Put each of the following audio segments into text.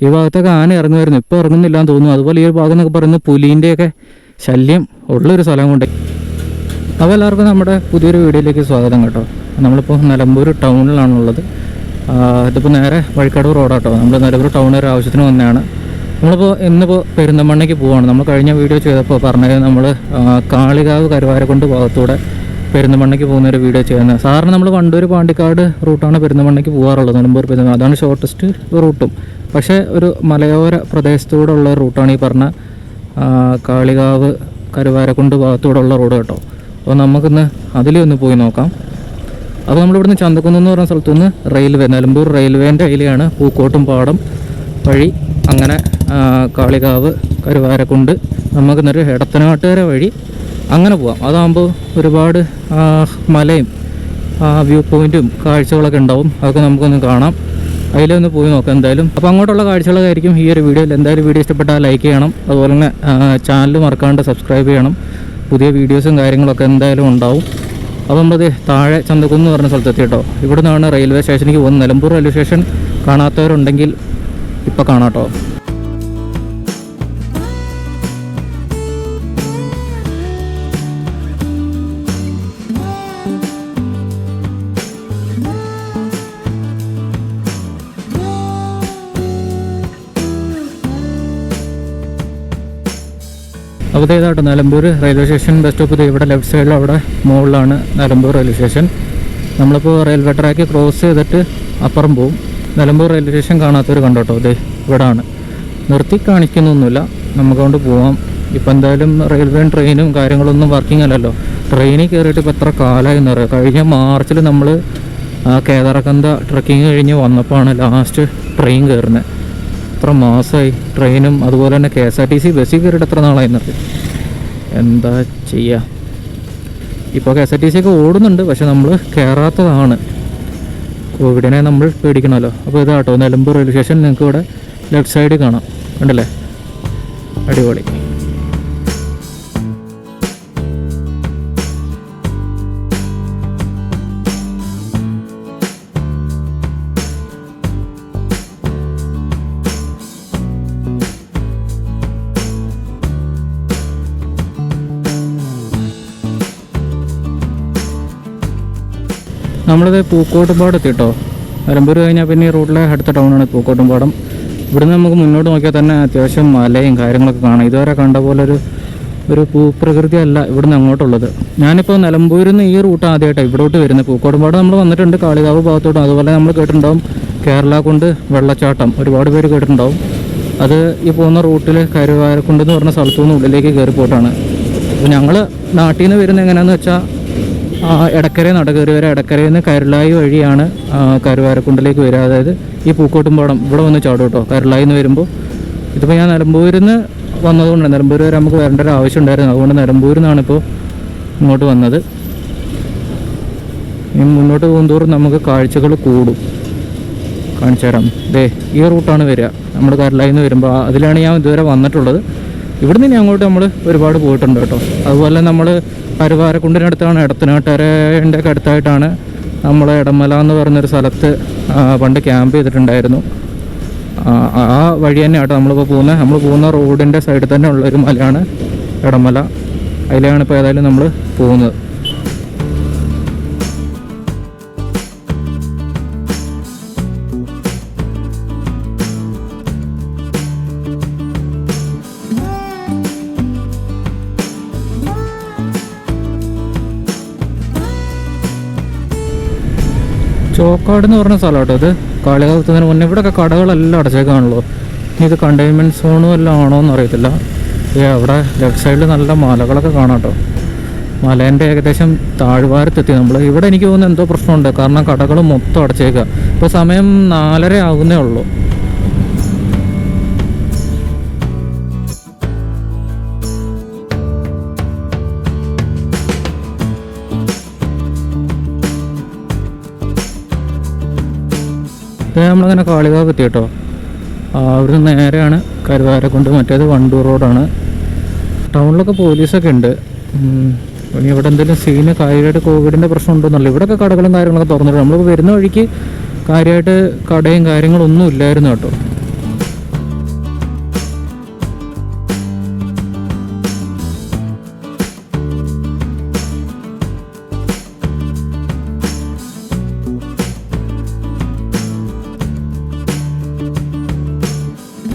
ഈ ഭാഗത്തൊക്കെ ആന ഇറങ്ങുമായിരുന്നു, ഇപ്പോൾ ഇറങ്ങുന്നില്ല എന്ന് തോന്നുന്നു. അതുപോലെ ഈ ഒരു ഭാഗം എന്നൊക്കെ പറയുന്നത് പുലീൻ്റെയൊക്കെ ശല്യം ഉള്ളൊരു സ്ഥലം കൊണ്ട്. അപ്പോൾ എല്ലാവർക്കും നമ്മുടെ പുതിയൊരു വീഡിയോയിലേക്ക് സ്വാഗതം കേട്ടോ. നമ്മളിപ്പോൾ നിലമ്പൂർ ടൗണിലാണുള്ളത്. ഇതിപ്പോൾ നേരെ വഴിക്കടവ് റോഡാട്ടോ. നമ്മൾ നിലമ്പൂർ ടൗണിൽ ഒരു ആവശ്യത്തിന് വന്നതാണ്. ഇന്നിപ്പോൾ പെരിന്തൽമണ്ണയ്ക്ക് പോവുകയാണ്. നമ്മൾ കഴിഞ്ഞ വീഡിയോ ചെയ്തപ്പോൾ പറഞ്ഞത് നമ്മൾ കാളികാവ് കരുവാരക്കുണ്ട് ഭാഗത്തൂടെ പെരിന്തൽമണ്ണയ്ക്ക് പോകുന്നൊരു വീഡിയോ ചെയ്യുന്നത്. സാറിന് നമ്മൾ വണ്ടൂർ പാണ്ടിക്കാട് റൂട്ടാണ് പെരിന്തൽമണ്ണയ്ക്ക് പോകാറുള്ളത്, നിലമ്പൂർ പെരിന്തൽമണ്ണ. അതാണ് ഷോർട്ടസ്റ്റ് റൂട്ടും. പക്ഷേ ഒരു മലയോര പ്രദേശത്തൂടെ ഉള്ള റൂട്ടാണ് ഈ പറഞ്ഞ കാളികാവ് കരുവാരക്കുണ്ട് ഭാഗത്തൂടെ ഉള്ള റോഡ് കേട്ടോ. അപ്പോൾ നമുക്കിന്ന് അതിലൊന്ന് പോയി നോക്കാം. അപ്പോൾ നമ്മളിവിടുന്ന് ചന്തക്കുന്ന് എന്ന് പറഞ്ഞ സ്ഥലത്തുനിന്ന് റെയിൽവേ, നിലമ്പൂർ റെയിൽവേൻ്റെ അതിലെയാണ് പൂക്കോട്ടും പാടം വഴി അങ്ങനെ കാളികാവ് കരുവാരക്കുണ്ട് നമുക്കിന്നൊരു എടത്തനാട്ടുകര വഴി അങ്ങനെ പോവാം. അതാകുമ്പോൾ ഒരുപാട് മലയും വ്യൂ പോയിൻറ്റും കാഴ്ചകളൊക്കെ ഉണ്ടാവും. അതൊക്കെ നമുക്കൊന്ന് കാണാം. അതിലൊന്ന് പോയി നോക്കാം എന്തായാലും. അപ്പോൾ അങ്ങോട്ടുള്ള കാഴ്ചകളൊക്കെ ആയിരിക്കും ഈ ഒരു വീഡിയോയിൽ. എന്തായാലും വീഡിയോ ഇഷ്ടപ്പെട്ടാൽ ലൈക്ക് ചെയ്യണം. അതുപോലെ തന്നെ ചാനൽ മറക്കാണ്ട് സബ്സ്ക്രൈബ് ചെയ്യണം. പുതിയ വീഡിയോസും കാര്യങ്ങളൊക്കെ എന്തായാലും ഉണ്ടാവും. അപ്പോൾ നമ്മളത് താഴെ ചന്തക്കുന്ന് പറഞ്ഞ സ്ഥലത്തെത്തി കേട്ടോ. ഇവിടെ നിന്നാണ് റെയിൽവേ സ്റ്റേഷനിലേക്ക് പോകുന്നത്. നിലമ്പൂർ റെയിൽവേ സ്റ്റേഷൻ കാണാത്തവരുണ്ടെങ്കിൽ ഇപ്പോൾ കാണാം കേട്ടോ. അപ്പോൾ ഇതാട്ടോ Nilambur railway station bus stop. ഇവിടെ ലെഫ്റ്റ് സൈഡിൽ അവിടെ മുകളിലാണ് നിലമ്പൂർ റെയിൽവേ സ്റ്റേഷൻ. നമ്മളിപ്പോൾ റെയിൽവേ ട്രാക്ക് ക്രോസ് ചെയ്തിട്ട് അപ്പുറം പോവും. നിലമ്പൂർ റെയിൽവേ സ്റ്റേഷൻ കാണാത്തവർ കണ്ടോട്ടോ. ഇതേ ഇവിടാണ്. നിർത്തി കാണിക്കുന്നൊന്നുമില്ല, നമുക്കൊണ്ട് പോവാം. ഇപ്പം എന്തായാലും റെയിൽവേ ട്രെയിനും കാര്യങ്ങളൊന്നും വർക്കിംഗ് അല്ലല്ലോ. ട്രെയിനിൽ കയറിയിട്ട് ഇപ്പോൾ എത്ര കാലമായി എന്ന് പറയുക. കഴിഞ്ഞ മാർച്ചിൽ നമ്മൾ കേദാർകന്ത ട്രക്കിങ് കഴിഞ്ഞ് വന്നപ്പോഴാണ് ലാസ്റ്റ് ട്രെയിൻ കയറുന്നത്. എത്ര മാസമായി ട്രെയിനും അതുപോലെ തന്നെ KSRTC ബസ്സിൽ കയറിയിട്ട് എത്ര നാളായി എന്നറിയാം. എന്താ ചെയ്യുക. ഇപ്പോൾ KSRTC ഒക്കെ ഓടുന്നുണ്ട്, പക്ഷെ നമ്മൾ കയറാത്തതാണ്. കോവിഡിനെ നമ്മൾ പേടിക്കണമല്ലോ. അപ്പോൾ ഇതാട്ടോ നിലമ്പൂർ റെയിൽവേ സ്റ്റേഷൻ. നിങ്ങൾക്ക് ഇവിടെ ലെഫ്റ്റ് സൈഡിൽ കാണാം, കണ്ടല്ലേ? അടിപൊളി. നമ്മളിത് പൂക്കോട്ടുംപാടം എത്തി കേട്ടോ. നിലമ്പൂർ കഴിഞ്ഞാൽ പിന്നെ ഈ റൂട്ടിലെ അടുത്ത ടൗണാണ് പൂക്കോട്ടുംപാടം. ഇവിടുന്ന് നമുക്ക് മുന്നോട്ട് നോക്കിയാൽ തന്നെ അത്യാവശ്യം മലയും കാര്യങ്ങളൊക്കെ കാണാം. ഇതുവരെ കണ്ട പോലെ ഒരു ഭൂപ്രകൃതി അല്ല ഇവിടുന്ന് അങ്ങോട്ടുള്ളത്. ഞാനിപ്പോൾ നിലമ്പൂരിൽ നിന്ന് ഈ റൂട്ട് ആദ്യമായിട്ടാണ് ഇവിടോട്ട് വരുന്നത്. പൂക്കോട്ടുംപാടം നമ്മൾ വന്നിട്ടുണ്ട്, കാളികാവ് ഭാഗത്തോട്ടും. അതുപോലെ നമ്മൾ കേട്ടിട്ടുണ്ടാവും കേരളക്കുണ്ട് വെള്ളച്ചാട്ടം, ഒരുപാട് പേര് കേട്ടിട്ടുണ്ടാവും. അത് ഈ പോകുന്ന റൂട്ടിൽ കരുവാരക്കുണ്ട് എന്ന് പറഞ്ഞ സ്ഥലത്തു നിന്ന് ഉള്ളിലേക്ക് കയറി പോയിട്ടാണ്. അപ്പോൾ ഞങ്ങൾ നാട്ടിൽ നിന്ന് വരുന്നത് എങ്ങനെയാണെന്ന് വെച്ചാൽ എടക്കര നടകയറി വരെ, എടക്കരയിൽ നിന്ന് കരുളായി വഴിയാണ് കരുവാരക്കുണ്ടിലേക്ക് വരിക. അതായത് ഈ പൂക്കോട്ടുംപാടം ഇവിടെ വന്ന് ചാടും കേട്ടോ കരുളായി നിന്ന് വരുമ്പോൾ. ഇതിപ്പോൾ ഞാൻ നിലമ്പൂരിൽ നിന്ന് വന്നതുകൊണ്ട് നിലമ്പൂർ വരെ നമുക്ക് വരേണ്ട ഒരു ആവശ്യം ഉണ്ടായിരുന്നു. അതുകൊണ്ട് നിലമ്പൂരിൽ നിന്നാണ് ഇപ്പോൾ ഇങ്ങോട്ട് വന്നത്. ഇനി മുന്നോട്ട് പോകുന്തോറും നമുക്ക് കാഴ്ചകൾ കൂടും. കാണിച്ചു തരാം. ഈ റൂട്ടാണ് വരിക. നമ്മൾ കരുളായി നിന്ന് വരുമ്പോൾ അതിലാണ് ഞാൻ ഇതുവരെ വന്നിട്ടുള്ളത്. ഇവിടുന്ന് ഇനി അങ്ങോട്ട് നമ്മൾ ഒരുപാട് പോയിട്ടുണ്ട് കേട്ടോ. അതുപോലെ നമ്മൾ കരുവാരക്കുണ്ടിനടുത്താണ്, എടത്തനാട്ടുകരൻ്റെ ഒക്കെ അടുത്തായിട്ടാണ് നമ്മൾ ഇടമല എന്ന് പറഞ്ഞൊരു സ്ഥലത്ത് പണ്ട് ക്യാമ്പ് ചെയ്തിട്ടുണ്ടായിരുന്നു. ആ വഴി തന്നെയാട്ടോ നമ്മളിപ്പോൾ പോകുന്നത്. നമ്മൾ പോകുന്ന റോഡിൻ്റെ സൈഡിൽ തന്നെ ഉള്ളൊരു മലയാണ് ഇടമല. അതിലാണ് ഇപ്പോൾ ഏതായാലും നമ്മൾ പോകുന്നത്. ചോക്കാട് എന്ന് പറഞ്ഞ സ്ഥലം കേട്ടോ ഇത്. കാളികാവ് എത്തുന്നതിന് മുന്നേ ഇവിടെയൊക്കെ കടകളെല്ലാം അടച്ചേക്കാണല്ലോ. ഇനി ഇത് കണ്ടെയ്ൻമെൻറ്റ് സോണും എല്ലാം ആണോ എന്ന് അറിയത്തില്ല. അവിടെ ലെഫ്റ്റ് സൈഡിൽ നല്ല മലകളൊക്കെ കാണാം കേട്ടോ. മലേൻ്റെ ഏകദേശം താഴ്വാരത്തെത്തി നമ്മൾ. ഇവിടെ എനിക്ക് തോന്നുന്നു എന്തോ പ്രശ്നമുണ്ട്, കാരണം കടകൾ മൊത്തം അടച്ചേക്കുക. ഇപ്പോൾ സമയം 4:30 ആകുന്നേ ഉള്ളൂ. നമ്മളങ്ങനെ കാളികാവ് എത്തി കേട്ടോ. അവിടുന്ന് നേരെയാണ് കരുവാരക്കുണ്ട്. മറ്റേത് വണ്ടൂർ റോഡാണ്. ടൗണിലൊക്കെ പോലീസൊക്കെ ഉണ്ട്. ഇനി ഇവിടെ എന്തെങ്കിലും സീന് കാര്യമായിട്ട് കോവിഡിൻ്റെ പ്രശ്നം ഉണ്ടോന്നല്ല. ഇവിടെയൊക്കെ കടകളും കാര്യങ്ങളൊക്കെ തുറന്നിട്ട് നമ്മൾ വരുന്ന വഴിക്ക് കാര്യമായിട്ട് കടയും കാര്യങ്ങളൊന്നും ഇല്ലായിരുന്നു കേട്ടോ.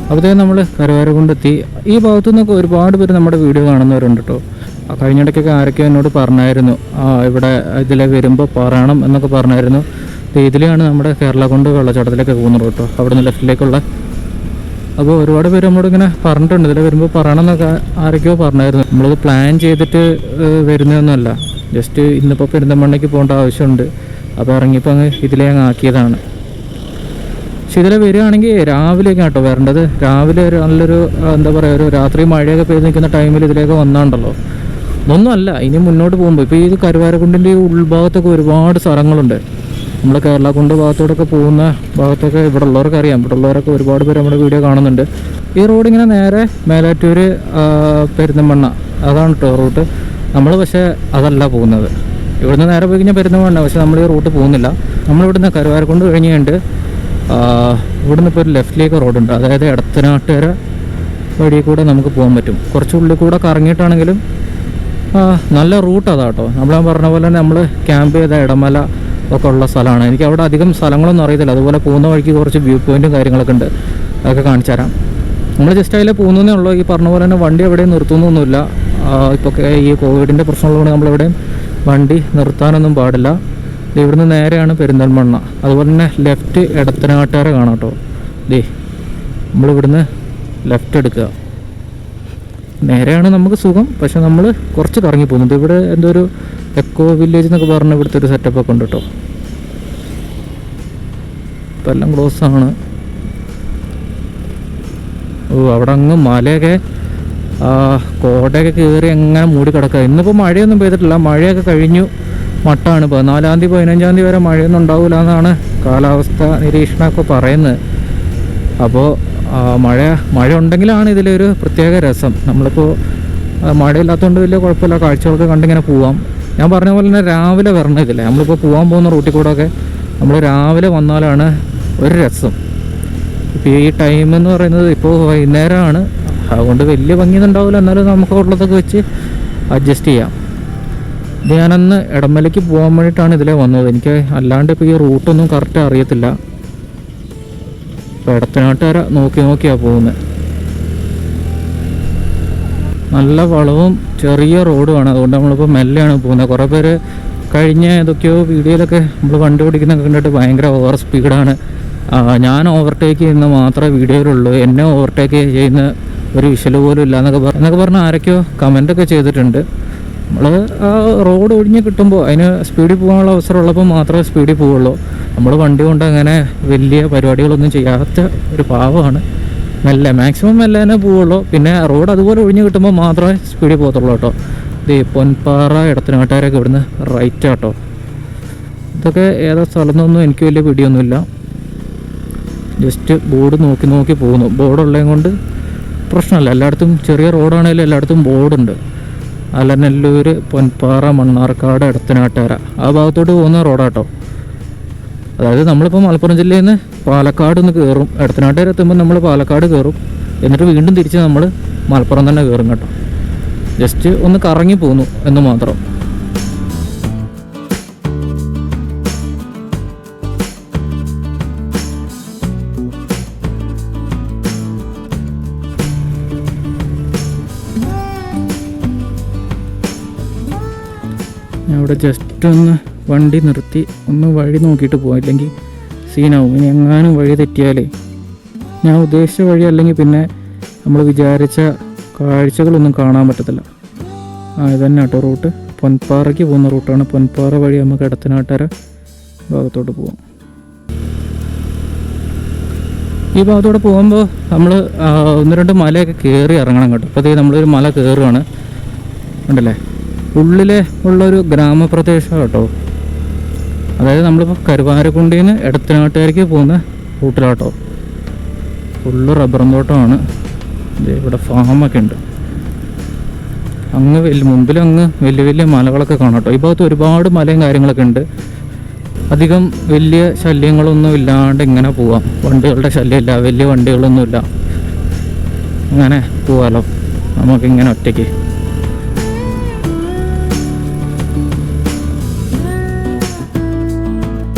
അപ്പോഴത്തേക്കും നമ്മൾ കരുവാരക്കുണ്ടെത്തി. ഈ ഭാഗത്തു നിന്നൊക്കെ ഒരുപാട് പേര് നമ്മുടെ വീഡിയോ കാണുന്നവരുണ്ട് കേട്ടോ. കഴിഞ്ഞിടയ്ക്കൊക്കെ ആരൊക്കെ എന്നോട് പറഞ്ഞായിരുന്നു ഇവിടെ ഇതിലെ വരുമ്പോൾ പറയണം എന്നൊക്കെ പറഞ്ഞായിരുന്നു. ഇതിലെയാണ് നമ്മുടെ കേരളക്കുണ്ട് വെള്ളച്ചാട്ടത്തിലേക്ക് പോകുന്നത് കേട്ടോ, അവിടെ നിന്ന് ലെഫ്റ്റിലേക്കുള്ള. അപ്പോൾ ഒരുപാട് പേര് നമ്മളോട് ഇങ്ങനെ പറഞ്ഞിട്ടുണ്ട് ഇതിൽ വരുമ്പോൾ പറയണം എന്നൊക്കെ ആരൊക്കെയോ പറഞ്ഞായിരുന്നു. നമ്മളിത് പ്ലാൻ ചെയ്തിട്ട് വരുന്നതൊന്നുമല്ല, ജസ്റ്റ് ഇന്നിപ്പോൾ പെരിന്തൽമണ്ണയ്ക്ക് പോകേണ്ട ആവശ്യമുണ്ട്, അപ്പോൾ ഇറങ്ങിയപ്പോൾ അങ്ങ് ഇതിലേ അങ്ങ് ആക്കിയതാണ്. പക്ഷെ ഇതിൽ വരികയാണെങ്കിൽ രാവിലെയൊക്കെ കേട്ടോ വരേണ്ടത്. രാവിലെ ഒരു നല്ലൊരു എന്താ പറയുക, ഒരു രാത്രി മഴയൊക്കെ പെയ്ത് നിൽക്കുന്ന ടൈമിൽ ഇതിലേക്ക് വന്നാണ്ടല്ലോ, ഇതൊന്നുമല്ല. ഇനി മുന്നോട്ട് പോകുമ്പോൾ ഇപ്പോൾ ഈ കരുവാരക്കുണ്ടിൻ്റെ ഈ ഉൾഭാഗത്തൊക്കെ ഒരുപാട് സ്ഥലങ്ങളുണ്ട്. നമ്മൾ കേരളക്കുണ്ട് ഭാഗത്തോടൊക്കെ പോകുന്ന ഭാഗത്തൊക്കെ ഇവിടെ ഉള്ളവർക്ക് അറിയാം. ഇവിടെ ഉള്ളവരൊക്കെ ഒരുപാട് പേര് നമ്മുടെ വീഡിയോ കാണുന്നുണ്ട്. ഈ റോഡ് ഇങ്ങനെ നേരെ മേലാറ്റൂർ പെരിന്തൽമണ്ണ അതാണ് കേട്ടോ റൂട്ട്. നമ്മൾ പക്ഷേ അതല്ല പോകുന്നത്. ഇവിടുന്ന് നേരെ പോയി കഴിഞ്ഞാൽ പെരിന്തൽമണ്ണ, പക്ഷേ നമ്മൾ ഈ റൂട്ട് പോകുന്നില്ല. നമ്മളിവിടുന്ന് കരുവാരക്കുണ്ട് കഴിഞ്ഞുകൊണ്ട് ഇവിടുന്ന് ഇപ്പോൾ ഒരു ലെഫ്റ്റിലേക്ക് റോഡുണ്ട്, അതായത് എടത്തനാട്ടുകര വഴി കൂടെ നമുക്ക് പോകാൻ പറ്റും. കുറച്ച് ഉള്ളിൽ കൂടെ കറങ്ങിയിട്ടാണെങ്കിലും നല്ല റൂട്ട് അതാട്ടോ. നമ്മൾ പറഞ്ഞ പോലെ തന്നെ നമ്മൾ ക്യാമ്പ് ചെയ്ത ഇടമല ഒക്കെ ഉള്ള സ്ഥലമാണ്. എനിക്ക് അവിടെ അധികം സ്ഥലങ്ങളൊന്നും അറിയത്തില്ല. അതുപോലെ പോകുന്ന വഴിക്ക് കുറച്ച് വ്യൂ പോയിൻറ്റും കാര്യങ്ങളൊക്കെ ഉണ്ട്, അതൊക്കെ കാണിച്ചു തരാം. നമ്മൾ ജസ്റ്റ് അതിൽ പോകുന്നതേ ഉള്ളൂ. ഈ പറഞ്ഞ പോലെ തന്നെ വണ്ടി എവിടെയും നിർത്തുന്നൊന്നുമില്ല. ഇപ്പോൾ ഈ കോവിഡിൻ്റെ പ്രശ്നമുള്ളതുകൊണ്ട് നമ്മളെവിടെയും വണ്ടി നിർത്താനൊന്നും പാടില്ല. ഇവിടുന്ന് നേരെയാണ് പെരിന്തൽമണ്ണ. അതുപോലെ തന്നെ ലെഫ്റ്റ് എടത്തനാട്ടുകാരെ കാണാം കേട്ടോ. നമ്മളിവിടുന്ന് ലെഫ്റ്റ് എടുക്കുക, നേരെയാണ് നമുക്ക് സുഖം. പക്ഷെ നമ്മൾ കുറച്ച് കറങ്ങി പോകുന്നുണ്ട്. ഇവിടെ എന്തോ ഒരു എക്കോ വില്ലേജ് എന്നൊക്കെ പറഞ്ഞ് ഇവിടുത്തെ ഒരു സെറ്റപ്പൊക്കെ ഉണ്ട് കേട്ടോ. ഇപ്പം എല്ലാം ക്ലോസ് ആണ്. അവിടെ അങ്ങ് മലയൊക്കെ കോടയൊക്കെ കയറി അങ്ങനെ മൂടി കിടക്കുക. ഇന്നിപ്പോൾ മഴയൊന്നും പെയ്തിട്ടില്ല, മഴയൊക്കെ കഴിഞ്ഞു മട്ടാണ്. 14-ാം തീയതി 15-ാം തീയതി വരെ മഴയൊന്നും ഉണ്ടാവില്ല എന്നാണ് കാലാവസ്ഥ നിരീക്ഷണമൊക്കെ പറയുന്നത്. അപ്പോൾ മഴ ഉണ്ടെങ്കിലാണ് ഇതിലൊരു പ്രത്യേക രസം. നമ്മളിപ്പോൾ മഴയില്ലാത്തതുകൊണ്ട് വലിയ കുഴപ്പമില്ല, കാഴ്ചകളൊക്കെ കണ്ടിങ്ങനെ പോവാം. ഞാൻ പറഞ്ഞ പോലെ തന്നെ രാവിലെ വരണം ഇതില്ല. നമ്മളിപ്പോൾ പോകാൻ പോകുന്ന റൂട്ടിൽ കൂടെ ഒക്കെ നമ്മൾ രാവിലെ വന്നാലാണ് ഒരു രസം. ഇപ്പോൾ ഈ ടൈം എന്ന് പറയുന്നത് ഇപ്പോൾ വൈകുന്നേരമാണ്, അതുകൊണ്ട് വലിയ ഭംഗിയൊന്നും ഉണ്ടാവില്ല. എന്നാലും നമുക്ക് ഉള്ളതൊക്കെ വെച്ച് അഡ്ജസ്റ്റ് ചെയ്യാം. ഇത് ഞാനന്ന് ഇടമലയ്ക്ക് പോകാൻ വേണ്ടിയിട്ടാണ് ഇതിലേ വന്നത്. എനിക്ക് അല്ലാണ്ട് ഇപ്പോൾ ഈ റൂട്ടൊന്നും കറക്റ്റ് അറിയത്തില്ല. ഇപ്പോൾ എടത്തനാട്ടുകാരെ നോക്കിയാണ് പോകുന്നത്. നല്ല വളവും ചെറിയ റോഡുമാണ്, അതുകൊണ്ട് നമ്മളിപ്പോൾ മെല്ലെയാണ് പോകുന്നത്. കുറേ പേര് കഴിഞ്ഞ ഏതൊക്കെയോ വീഡിയോയിലൊക്കെ നമ്മൾ വണ്ടി ഓടിക്കുന്നതൊക്കെ കണ്ടിട്ട് ഭയങ്കര ഓവർ സ്പീഡാണ്, ഞാൻ ഓവർടേക്ക് ചെയ്യുന്ന മാത്രമേ വീഡിയോയിലുള്ളൂ, എന്നെ ഓവർടേക്ക് ചെയ്യുന്ന ഒരു വിഷൽ പോലും ഇല്ല എന്നൊക്കെ പറഞ്ഞ് ആരൊക്കെയോ കമൻറ്റൊക്കെ ചെയ്തിട്ടുണ്ട്. നമ്മൾ റോഡ് ഒഴിഞ്ഞ് കിട്ടുമ്പോൾ അതിന് സ്പീഡിൽ പോകാനുള്ള അവസരം ഉള്ളപ്പോൾ മാത്രമേ സ്പീഡിൽ പോവുള്ളൂ. നമ്മൾ വണ്ടി കൊണ്ട് അങ്ങനെ വലിയ പരിപാടികളൊന്നും ചെയ്യാത്ത ഒരു പാവമാണ്. മാക്സിമം മെല്ലെ തന്നെ പോവുള്ളൂ. പിന്നെ റോഡ് അതുപോലെ ഒഴിഞ്ഞ് കിട്ടുമ്പോൾ മാത്രമേ സ്പീഡിൽ പോകത്തുള്ളൂ കേട്ടോ. പൊൻപാറ എടത്തനാട്ടുകാരൊക്കെ ഇവിടുന്ന് റൈറ്റ് ആട്ടോ. ഇതൊക്കെ ഏതാ സ്ഥലത്തൊന്നും എനിക്ക് വലിയ പിടിയൊന്നുമില്ല. ജസ്റ്റ് ബോർഡ് നോക്കി പോകുന്നു. ബോർഡുള്ളതും കൊണ്ട് പ്രശ്നമല്ല. എല്ലായിടത്തും ചെറിയ റോഡാണെങ്കിലും എല്ലായിടത്തും ബോർഡുണ്ട്. അലനല്ലൂർ, പൊൻപാറ, മണ്ണാർക്കാട്, എടത്തനാട്ടുകര ആ ഭാഗത്തോട്ട് പോകുന്ന റോഡാട്ടോ. അതായത് നമ്മളിപ്പോൾ മലപ്പുറം ജില്ലയിൽ നിന്ന് പാലക്കാട് ഒന്ന് കയറും, എടത്തനാട്ടുകര എത്തുമ്പോൾ നമ്മൾ പാലക്കാട് കയറും, എന്നിട്ട് വീണ്ടും തിരിച്ച് നമ്മൾ മലപ്പുറം തന്നെ കയറും കേട്ടോ. ജസ്റ്റ് ഒന്ന് കറങ്ങി പോന്നു എന്ന് മാത്രം. ഞാൻ ഇവിടെ ജസ്റ്റ് ഒന്ന് വണ്ടി നിർത്തി ഒന്ന് വഴി നോക്കിയിട്ട് പോകാം, ഇല്ലെങ്കിൽ സീനാവും. ഇനി എങ്ങാനും വഴി തെറ്റിയാലേ ഞാൻ ഉദ്ദേശിച്ച വഴി അല്ലെങ്കിൽ പിന്നെ നമ്മൾ വിചാരിച്ച കാഴ്ചകളൊന്നും കാണാൻ പറ്റത്തില്ല. ഇതന്നെ കേട്ടോ റൂട്ട്. പൊൻപാറയ്ക്ക് പോകുന്ന റൂട്ടാണ്. പൊൻപാറ വഴി നമുക്ക് എടത്തനാട്ടുകര ഭാഗത്തോട്ട് പോകാം. ഈ ഭാഗത്തോടെ പോകുമ്പോൾ നമ്മൾ 1-2 മലയൊക്കെ കയറി ഇറങ്ങണം കേട്ടോ. അപ്പോൾ നമ്മളൊരു മല കയറുകയാണ്, ഉണ്ടല്ലേ. ഉള്ളിലെ ഉള്ളൊരു ഗ്രാമപ്രദേശം കേട്ടോ. അതായത് നമ്മളിപ്പോൾ കരുവാരക്കുണ്ടിൽ നിന്ന് എടത്തനാട്ടുകാരേക്ക് പോകുന്ന റൂട്ടിലാട്ടോ. ഫുള്ള് റബ്ബറും തോട്ടമാണ്. ഇവിടെ ഫാമൊക്കെ ഉണ്ട്. അങ്ങ് മുമ്പിൽ അങ്ങ് വലിയ മലകളൊക്കെ കാണാം കേട്ടോ. ഈ ഭാഗത്ത് ഒരുപാട് മലയും കാര്യങ്ങളൊക്കെ ഉണ്ട്. അധികം വലിയ ശല്യങ്ങളൊന്നും ഇല്ലാണ്ട് ഇങ്ങനെ പോവാം. വണ്ടികളുടെ ശല്യമില്ല, വലിയ വണ്ടികളൊന്നുമില്ല. അങ്ങനെ പോവാലോ നമുക്കിങ്ങനെ ഒറ്റയ്ക്ക്.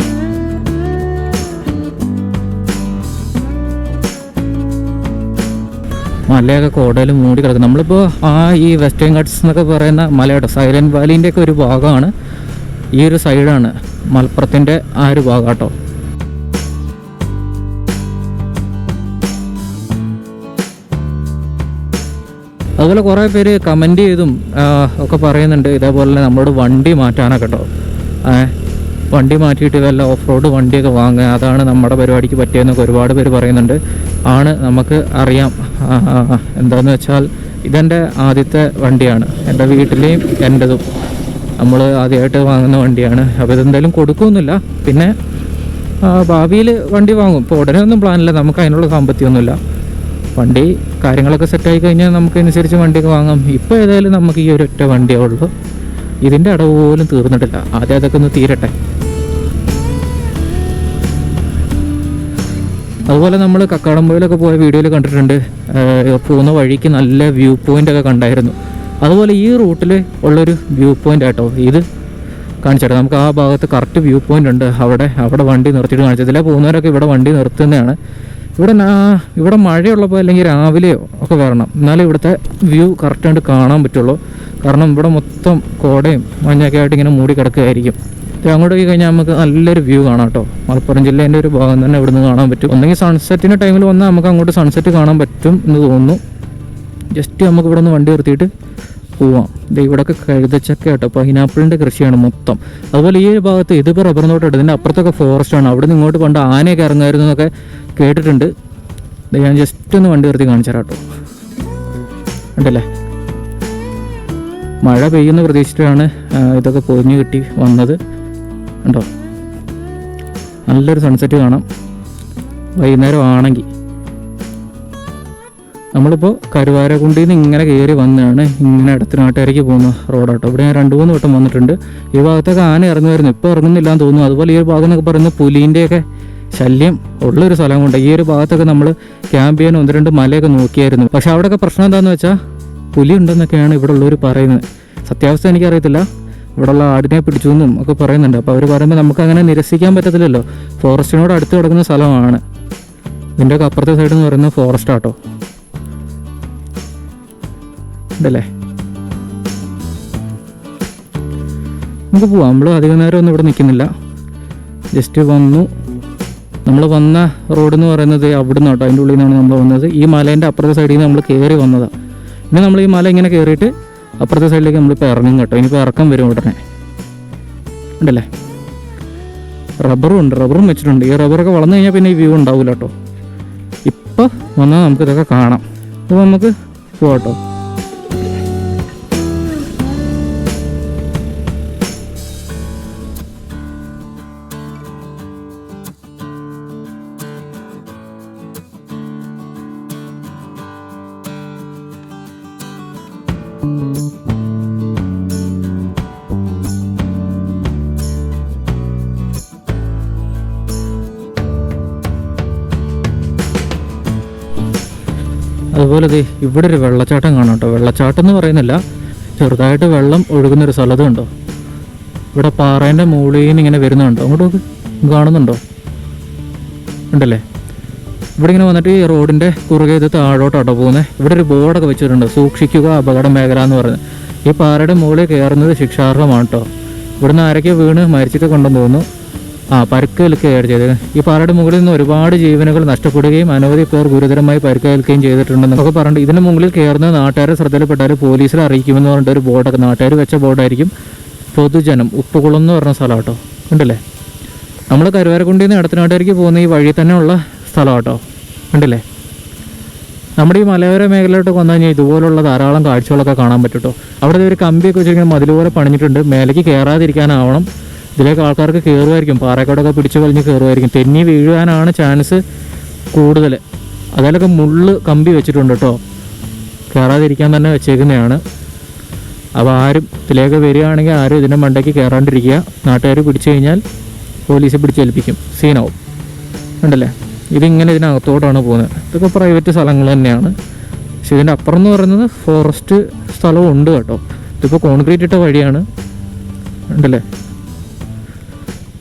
മലയൊക്കെ കോടയിൽ മൂടി കിടക്കും. നമ്മളിപ്പോൾ ഈ വെസ്റ്റേൺ ഘട്ട്സ് എന്നൊക്കെ പറയുന്ന മലയുടെ സൈലൻറ്റ് വാലീൻ്റെയൊക്കെ ഒരു ഭാഗമാണ് ഈ ഒരു സൈഡാണ് മലപ്പുറത്തിൻ്റെ ആ ഒരു ഭാഗം കേട്ടോ. അതുപോലെ കുറേ പേര് കമൻറ്റ് ചെയ്തും ഒക്കെ പറയുന്നുണ്ട് ഇതേപോലെ തന്നെ നമ്മളോട് വണ്ടി മാറ്റാനൊക്കെ കേട്ടോ. വണ്ടി മാറ്റിയിട്ട് വല്ല ഓഫ് റോഡ് വണ്ടിയൊക്കെ വാങ്ങുക, അതാണ് നമ്മുടെ പരിപാടിക്ക് പറ്റിയെന്നൊക്കെ ഒരുപാട് പേര് പറയുന്നുണ്ട്. നമുക്ക് അറിയാം. എന്താണെന്ന് വെച്ചാൽ ഇതെൻ്റെ ആദ്യത്തെ വണ്ടിയാണ്, എൻ്റെ വീട്ടിലെയും എൻ്റെതും നമ്മൾ ആദ്യമായിട്ട് വാങ്ങുന്ന വണ്ടിയാണ്. അപ്പോൾ ഇതെന്തായാലും കൊടുക്കുകയൊന്നുമില്ല. പിന്നെ ഭാവിയിൽ വണ്ടി വാങ്ങും. ഇപ്പോൾ ഉടനെ ഒന്നും പ്ലാനില്ല, നമുക്ക് അതിനുള്ള സാമ്പത്തികമൊന്നുമില്ല. വണ്ടി കാര്യങ്ങളൊക്കെ സെറ്റായി കഴിഞ്ഞാൽ നമുക്കനുസരിച്ച് വണ്ടിയൊക്കെ വാങ്ങാം. ഇപ്പോൾ ഏതായാലും നമുക്ക് ഈ ഒരൊറ്റ വണ്ടിയേ ഉള്ളൂ. ഇതിൻ്റെ അടവ് പോലും തീർന്നിട്ടില്ല. ആദ്യം അതൊക്കെ ഒന്ന് തീരട്ടെ. അതുപോലെ നമ്മൾ കക്കാടംപൊയിലൊക്കെ പോയ വീഡിയോയിൽ കണ്ടിട്ടുണ്ട്, പോകുന്ന വഴിക്ക് നല്ല വ്യൂ പോയിൻ്റൊക്കെ കണ്ടായിരുന്നു. അതുപോലെ ഈ റൂട്ടിൽ ഉള്ളൊരു വ്യൂ പോയിൻ്റ് ആട്ടോ ഇത് കാണിച്ചിട്ട്. നമുക്ക് ആ ഭാഗത്ത് കറക്റ്റ് വ്യൂ പോയിൻ്റ് ഉണ്ട്. അവിടെ വണ്ടി നിർത്തിയിട്ട് കാണിച്ചത്. ഇതിലെ പോകുന്നവരൊക്കെ ഇവിടെ വണ്ടി നിർത്തുന്നതാണ്. ഇവിടെ മഴയുള്ളപ്പോൾ അല്ലെങ്കിൽ രാവിലെയോ ഒക്കെ വരണം, എന്നാലും ഇവിടുത്തെ വ്യൂ കറക്റ്റായിട്ട് കാണാൻ പറ്റുള്ളൂ. കാരണം ഇവിടെ മൊത്തം കോടയും മഞ്ഞൊക്കെ ആയിട്ട് ഇങ്ങനെ മൂടി കിടക്കുകയായിരിക്കും. അങ്ങോട്ട് പോയി കഴിഞ്ഞാൽ നമുക്ക് നല്ലൊരു വ്യൂ കാണാം കേട്ടോ. മലപ്പുറം ജില്ലേൻ്റെ ഒരു ഭാഗം തന്നെ ഇവിടുന്ന് കാണാൻ പറ്റും. ഒന്നെങ്കിൽ സൺസെറ്റിൻ്റെ ടൈമിൽ വന്നാൽ നമുക്ക് അങ്ങോട്ട് സൺസെറ്റ് കാണാൻ പറ്റും എന്ന് തോന്നുന്നു. ജസ്റ്റ് നമുക്ക് ഇവിടെ നിന്ന് വണ്ടി നിർത്തിയിട്ട് പോവാം. ഇവിടെയൊക്കെ കഴുതച്ചക്ക കേട്ടോ, പൈനാപ്പിളിൻ്റെ കൃഷിയാണ് മൊത്തം. അതുപോലെ ഈ ഒരു ഭാഗത്ത് ഇതിപ്പോൾ റബ്ബർ തോട്ടം, ഇതിൻ്റെ അപ്പുറത്തൊക്കെ ഫോറസ്റ്റാണ്. അവിടെ നിന്ന് ഇങ്ങോട്ട് പണ്ട് ആനയൊക്കെ ഇറങ്ങുമായിരുന്നു എന്നൊക്കെ കേട്ടിട്ടുണ്ട്. ഞാൻ ജസ്റ്റ് ഒന്ന് വണ്ടി നിർത്തി കാണിച്ചു തരാം കേട്ടോ. ഉണ്ടല്ലേ, മഴ പെയ്യുന്ന പ്രതീക്ഷിച്ചിട്ടാണ് ഇതൊക്കെ പൊതിഞ്ഞ് കിട്ടി വന്നത്. ഉണ്ടോ, നല്ലൊരു സൺസെറ്റ് കാണാം വൈകുന്നേരം ആണെങ്കിൽ. നമ്മളിപ്പോൾ കരുവാരക്കുണ്ടിയിൽ നിന്ന് ഇങ്ങനെ കയറി വന്നതാണ് ഇങ്ങനെ ഇടത്തനാട്ടുകാരേക്ക് പോകുന്ന റോഡാട്ടോ. ഇവിടെ ഞാൻ 2-3 വട്ടം വന്നിട്ടുണ്ട്. ഈ ഭാഗത്തൊക്കെ ആന ഇറങ്ങുമായിരുന്നു, ഇപ്പോൾ ഇറങ്ങുന്നില്ല എന്ന് തോന്നുന്നു. അതുപോലെ ഈ ഒരു ഭാഗം എന്നൊക്കെ പറയുന്നത് പുലീൻ്റെയൊക്കെ ശല്യം ഉള്ളൊരു സ്ഥലം കൊണ്ട്. ഈ ഒരു ഭാഗത്തൊക്കെ നമ്മൾ ക്യാമ്പ് ചെയ്യാൻ 1-2 മലയൊക്കെ നോക്കിയായിരുന്നു. പക്ഷെ അവിടെയൊക്കെ പ്രശ്നം എന്താണെന്ന് വെച്ചാൽ പുലി ഉണ്ടെന്നൊക്കെയാണ് ഇവിടെ ഉള്ളവർ പറയുന്നത്. സത്യാവസ്ഥ എനിക്കറിയത്തില്ല. ഇവിടെയുള്ള ആടിനെ പിടിച്ചു എന്നും ഒക്കെ പറയുന്നുണ്ട്. അപ്പോൾ അവർ പറയുമ്പോൾ നമുക്ക് അങ്ങനെ നിരസിക്കാൻ പറ്റത്തില്ലല്ലോ. ഫോറസ്റ്റിനോട് അടുത്ത് കിടക്കുന്ന സ്ഥലമാണ്. ഇതിൻ്റെയൊക്കെ അപ്പുറത്തെ സൈഡ് എന്ന് പറയുന്നത് ഫോറസ്റ്റ് ആട്ടോ. ഉണ്ടല്ലേ, നമുക്ക് പോവാം. നമ്മൾ അധികം നേരം ഒന്നും ഇവിടെ നിൽക്കുന്നില്ല, ജസ്റ്റ് വന്നു. നമ്മൾ വന്ന റോഡ് എന്ന് പറയുന്നത് അവിടെ നിന്ന് കേട്ടോ, അതിൻ്റെ ഉള്ളിൽ നിന്നാണ് നമ്മൾ വന്നത്. ഈ മലേൻ്റെ അപ്പുറത്തെ സൈഡിൽ നിന്ന് നമ്മൾ കയറി വന്നതാണ്. ഇനി നമ്മൾ ഈ മല ഇങ്ങനെ കയറിയിട്ട് അപ്പുറത്തെ സൈഡിലേക്ക് നമ്മളിപ്പോൾ ഇറങ്ങും കേട്ടോ. ഇനിയിപ്പോൾ ഇറക്കം വരും ഉടനെ. ഉണ്ടല്ലേ, റബ്ബറും വെച്ചിട്ടുണ്ട്. ഈ റബ്ബറൊക്കെ വളർന്നു കഴിഞ്ഞാൽ പിന്നെ ഈ വ്യൂ ഉണ്ടാവില്ല കേട്ടോ. ഇപ്പോൾ വന്നാൽ നമുക്കിതൊക്കെ കാണാം. അപ്പോൾ നമുക്ക് പോവാം കേട്ടോ. അതുപോലെ ഇവിടെ ഒരു വെള്ളച്ചാട്ടം കാണാം കേട്ടോ. വെള്ളച്ചാട്ടം എന്ന് പറയുന്നില്ല, ചെറുതായിട്ട് വെള്ളം ഒഴുകുന്നൊരു സ്ഥലത്തും ഉണ്ടോ. ഇവിടെ പാറേൻ്റെ മുകളിൽ നിന്ന് ഇങ്ങനെ വരുന്നുണ്ടോ, അങ്ങോട്ട് കാണുന്നുണ്ടോ? ഉണ്ടല്ലേ, ഇവിടെ ഇങ്ങനെ വന്നിട്ട് ഈ റോഡിൻ്റെ കുറുകെ ഇത് താഴോട്ടാട്ടോ പോകുന്നത്. ഇവിടെ ഒരു ബോർഡൊക്കെ വെച്ചിട്ടുണ്ട്, സൂക്ഷിക്കുക അപകട മേഖല എന്ന് പറയുന്നത്. ഈ പാറയുടെ മുകളിൽ കയറുന്നത് ശിക്ഷാർഹമാണ് കേട്ടോ. ഇവിടുന്ന് ആരൊക്കെ വീണ് മരിച്ചിട്ട് കൊണ്ടെന്ന് തോന്നുന്നു. പരിക്കേൽക്കുകയാണ് ചെയ്തത്. ഈ പാറയുടെ മുകളിൽ നിന്ന് ഒരുപാട് ജീവനുകൾ നഷ്ടപ്പെടുകയും അനവധി പേർ ഗുരുതരമായി പരിക്കേൽക്കുകയും ചെയ്തിട്ടുണ്ടെന്നൊക്കെ പറഞ്ഞിട്ട് ഇതിന് മുകളിൽ കയറുന്നത് നാട്ടുകാരെ ശ്രദ്ധയിൽപ്പെട്ടാൽ പോലീസിൽ അറിയിക്കുമെന്ന് പറഞ്ഞിട്ട് ഒരു ബോർഡൊക്കെ നാട്ടുകാർ വെച്ച ബോർഡായിരിക്കും. പൊതുജനം ഉപ്പുകുളം എന്ന് പറഞ്ഞ സ്ഥലം കേട്ടോ. ഉണ്ടല്ലേ, നമ്മൾ കരുവാരക്കുണ്ടിൽ നിന്ന് ഇടത്തനാട്ടുകാർക്ക് പോകുന്ന ഈ വഴി തന്നെ ഉള്ള സ്ഥലം കേട്ടോ. ഉണ്ടല്ലേ, നമ്മുടെ ഈ മലയോര മേഖലയിലോട്ട് വന്നു കഴിഞ്ഞാൽ ഇതുപോലുള്ള ധാരാളം കാഴ്ചകളൊക്കെ കാണാൻ പറ്റും കേട്ടോ. അവിടെ ഒരു കമ്പിയൊക്കെ വെച്ചിരിക്കുന്ന മതിൽ പോലെ പണിഞ്ഞിട്ടുണ്ട്. മേലേക്ക് കയറാതിരിക്കാനാവണം. ഇതിലേക്ക് ആൾക്കാർക്ക് കയറുമായിരിക്കും, പാറക്കോടൊക്കെ പിടിച്ച് വലിഞ്ഞ് കയറുമായിരിക്കും. തെന്നി വീഴാനാണ് ചാൻസ് കൂടുതൽ. അതിലൊക്കെ മുള്ള് കമ്പി വെച്ചിട്ടുണ്ട് കേട്ടോ, കയറാതിരിക്കാൻ തന്നെ വെച്ചേക്കുന്നതാണ്. അപ്പോൾ ആരും ഇതിലേക്ക് വരികയാണെങ്കിൽ ആരും ഇതിൻ്റെ മണ്ടയ്ക്ക് കയറാണ്ടിരിക്കുക. നാട്ടുകാർ പിടിച്ചു കഴിഞ്ഞാൽ പോലീസ് പിടിച്ചേൽപ്പിക്കും, സീനാവും. ഉണ്ടല്ലേ, ഇതിങ്ങനെ ഇതിനകത്തോട്ടാണ് പോകുന്നത്. ഇതൊക്കെ പ്രൈവറ്റ് സ്ഥലങ്ങൾ തന്നെയാണ്. പക്ഷെ ഇതിൻ്റെ അപ്പുറം എന്ന് പറയുന്നത് ഫോറസ്റ്റ് സ്ഥലവും ഉണ്ട് കേട്ടോ. ഇതിപ്പോൾ കോൺക്രീറ്റ് ഇട്ട വഴിയാണ്. ഉണ്ടല്ലേ,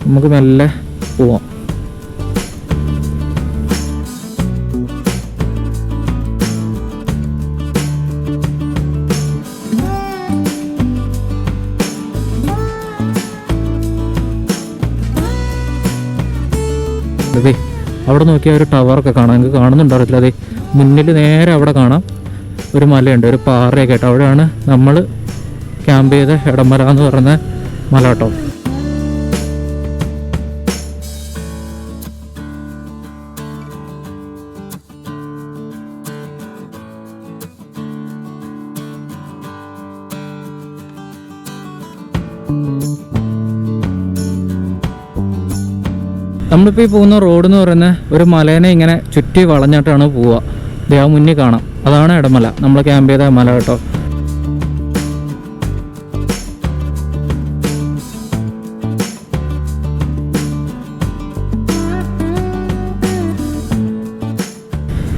നമുക്ക് മെല്ലെ പോവാം. അവിടെ നോക്കിയാൽ ഒരു ടവറൊക്കെ കാണാം. നിങ്ങൾക്ക് കാണുന്നുണ്ടാവില്ല, അതെ മുന്നിൽ നേരെ അവിടെ കാണാം ഒരു മലയുണ്ട്, ഒരു പാറയൊക്കെ ആയിട്ട്. അവിടെയാണ് നമ്മൾ ക്യാമ്പ് ചെയ്ത ഇടമല എന്ന് പറയുന്ന മല കേട്ടോ. നമ്മളിപ്പോൾ ഈ പോകുന്ന റോഡ് എന്ന് പറയുന്ന ഒരു മലേനെ ഇങ്ങനെ ചുറ്റി വളഞ്ഞിട്ടാണ് പോവുക. ആ മുന്നിൽ കാണാം, അതാണ് ഇടമല, നമ്മൾ ക്യാമ്പ് ചെയ്ത മല കേട്ടോ.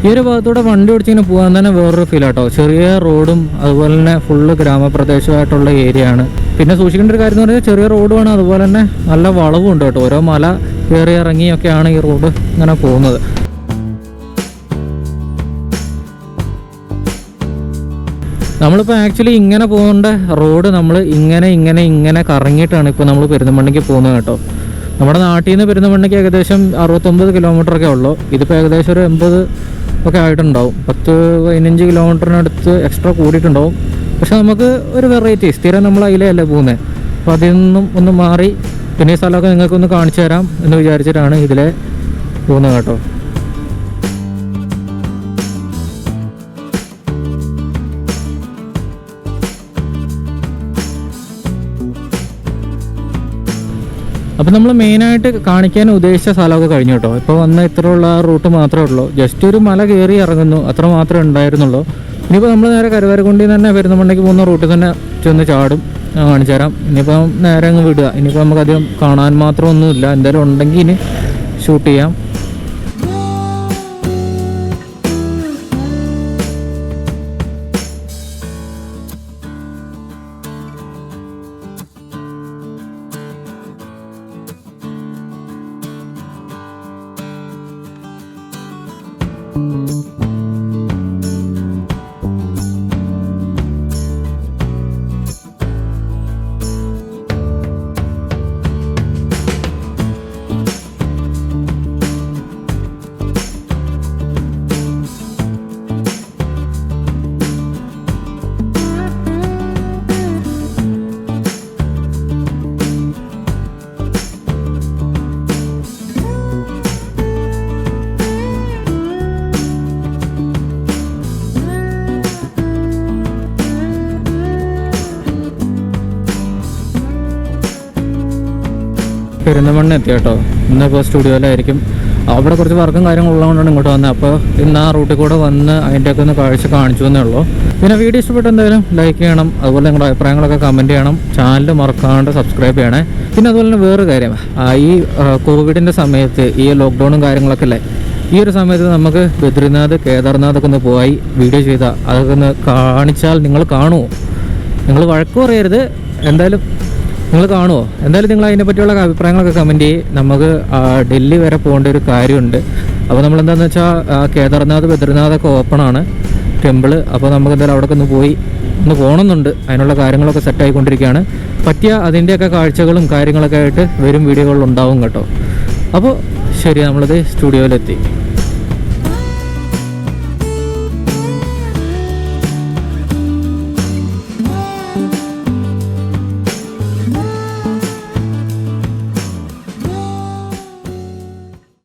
ഈ ഒരു ഭാഗത്തൂടെ വണ്ടി ഓടിച്ചിങ്ങനെ പോകാൻ തന്നെ വേറൊരു ഫീൽ ആട്ടോ. ചെറിയ റോഡും അതുപോലെ തന്നെ ഫുള്ള് ഗ്രാമപ്രദേശമായിട്ടുള്ള ഏരിയ ആണ്. പിന്നെ സൂക്ഷിക്കേണ്ട ഒരു കാര്യം എന്ന് പറഞ്ഞാൽ ചെറിയ റോഡുമാണ്, അതുപോലെ തന്നെ നല്ല വളവും ഉണ്ട് കേട്ടോ. ഓരോ മല കയറി ഇറങ്ങിയൊക്കെയാണ് ഈ റോഡ് ഇങ്ങനെ പോകുന്നത്. നമ്മളിപ്പോൾ ആക്ച്വലി ഇങ്ങനെ പോകേണ്ട റോഡ് നമ്മൾ ഇങ്ങനെ കറങ്ങിയിട്ടാണ് ഇപ്പോൾ നമ്മൾ പെരിന്തൽമണ്ണയ്ക്ക് പോകുന്നത് കേട്ടോ. നമ്മുടെ നാട്ടിൽ നിന്ന് പെരിന്തൽമണ്ണയ്ക്ക് ഏകദേശം 69 കിലോമീറ്ററൊക്കെ ഉള്ളൂ. ഇതിപ്പോൾ ഏകദേശം ഒരു 80 ഒക്കെ ആയിട്ടുണ്ടാവും. 10-15 കിലോമീറ്ററിനടുത്ത് എക്സ്ട്രാ കൂടിയിട്ടുണ്ടാവും. പക്ഷെ നമുക്ക് ഒരു വെറൈറ്റി, സ്ഥിരം നമ്മൾ അതിലല്ലേ പോകുന്നത്. അപ്പോൾ അതിൽ നിന്നും ഒന്ന് മാറി പിന്നെ ഈ സ്ഥലമൊക്കെ നിങ്ങൾക്കൊന്ന് കാണിച്ചു തരാം എന്ന് വിചാരിച്ചിട്ടാണ് ഇതിലെ പോകുന്നത് കേട്ടോ. അപ്പോൾ നമ്മൾ മെയിനായിട്ട് കാണിക്കാൻ ഉദ്ദേശിച്ച സ്ഥലമൊക്കെ കഴിഞ്ഞു കേട്ടോ. ഇപ്പോൾ വന്ന ഇത്രയുള്ള ആ റൂട്ട് മാത്രമേ ഉള്ളൂ. ജസ്റ്റ് ഒരു മല കയറി ഇറങ്ങുന്നു, അത്ര മാത്രമേ ഉണ്ടായിരുന്നുള്ളൂ. ഇനിയിപ്പോൾ നമ്മൾ നേരെ കരുവാരക്കുണ്ടിൽ നിന്ന് തന്നെ പെരിന്തൽമണ്ണയ്ക്ക് പോകുന്ന റൂട്ടിൽ തന്നെ ചെന്ന് ചാടും, കാണിച്ചു തരാം. ഇനിയിപ്പം നേരെ അങ്ങ് വിടുക. ഇനിയിപ്പോൾ നമുക്കധികം കാണാൻ മാത്രമൊന്നുമില്ല, എന്തായാലും ഉണ്ടെങ്കിൽ ഇനി ഷൂട്ട് ചെയ്യാം. പെരിന്തൽമണ്ണ എത്തി കേട്ടോ. ഇന്നിപ്പോൾ സ്റ്റുഡിയോയിലായിരിക്കും. അവിടെ കുറച്ച് വർക്കും കാര്യങ്ങളുള്ളതുകൊണ്ടാണ് ഇങ്ങോട്ട് വന്നത്. അപ്പോൾ ഇന്ന് ആ റൂട്ടിൽ കൂടെ വന്ന് അതിൻ്റെയൊക്കെ ഒന്ന് കാഴ്ച കാണിച്ചു എന്നേ ഉള്ളൂ. പിന്നെ വീഡിയോ ഇഷ്ടപ്പെട്ട് എന്തായാലും ലൈക്ക് ചെയ്യണം, അതുപോലെ നിങ്ങളുടെ അഭിപ്രായങ്ങളൊക്കെ കമൻറ്റ് ചെയ്യണം, ചാനൽ മറക്കാണ്ട് സബ്സ്ക്രൈബ് ചെയ്യണേ. പിന്നെ അതുപോലെ തന്നെ വേറൊരു കാര്യം, ഈ കോവിഡിൻ്റെ സമയത്ത് ഈ ലോക്ക്ഡൗണും കാര്യങ്ങളൊക്കെ അല്ലേ, ഈ ഒരു സമയത്ത് നമുക്ക് ബദ്രിനാഥ് കേദാർനാഥൊക്കെ ഒന്ന് പോയി വീഡിയോ ചെയ്താൽ അതൊക്കെ ഒന്ന് കാണിച്ചാൽ നിങ്ങൾ കാണുമോ? നിങ്ങൾ വഴക്ക് പറയരുത്, എന്തായാലും നിങ്ങൾ കാണുമോ? എന്തായാലും നിങ്ങൾ അതിനെ പറ്റിയുള്ള അഭിപ്രായങ്ങളൊക്കെ കമൻറ്റ് ചെയ്യും. നമുക്ക് ഡൽഹി വരെ പോകേണ്ട ഒരു കാര്യമുണ്ട്. അപ്പോൾ നമ്മളെന്താണെന്ന് വെച്ചാൽ കേദാർനാഥ് ബദ്രിനാഥൊക്കെ ഓപ്പണാണ് ടെമ്പിള്. അപ്പോൾ നമുക്ക് എന്തായാലും അവിടെ ഒന്ന് പോയി ഒന്ന് പോകണമെന്നുണ്ട്. അതിനുള്ള കാര്യങ്ങളൊക്കെ സെറ്റായിക്കൊണ്ടിരിക്കുകയാണ്. പറ്റിയ അതിൻ്റെയൊക്കെ കാഴ്ചകളും കാര്യങ്ങളൊക്കെ ആയിട്ട് വരും വീഡിയോകളിലുണ്ടാവും കേട്ടോ. അപ്പോൾ ശരി, നമ്മളത് സ്റ്റുഡിയോയിലെത്തി.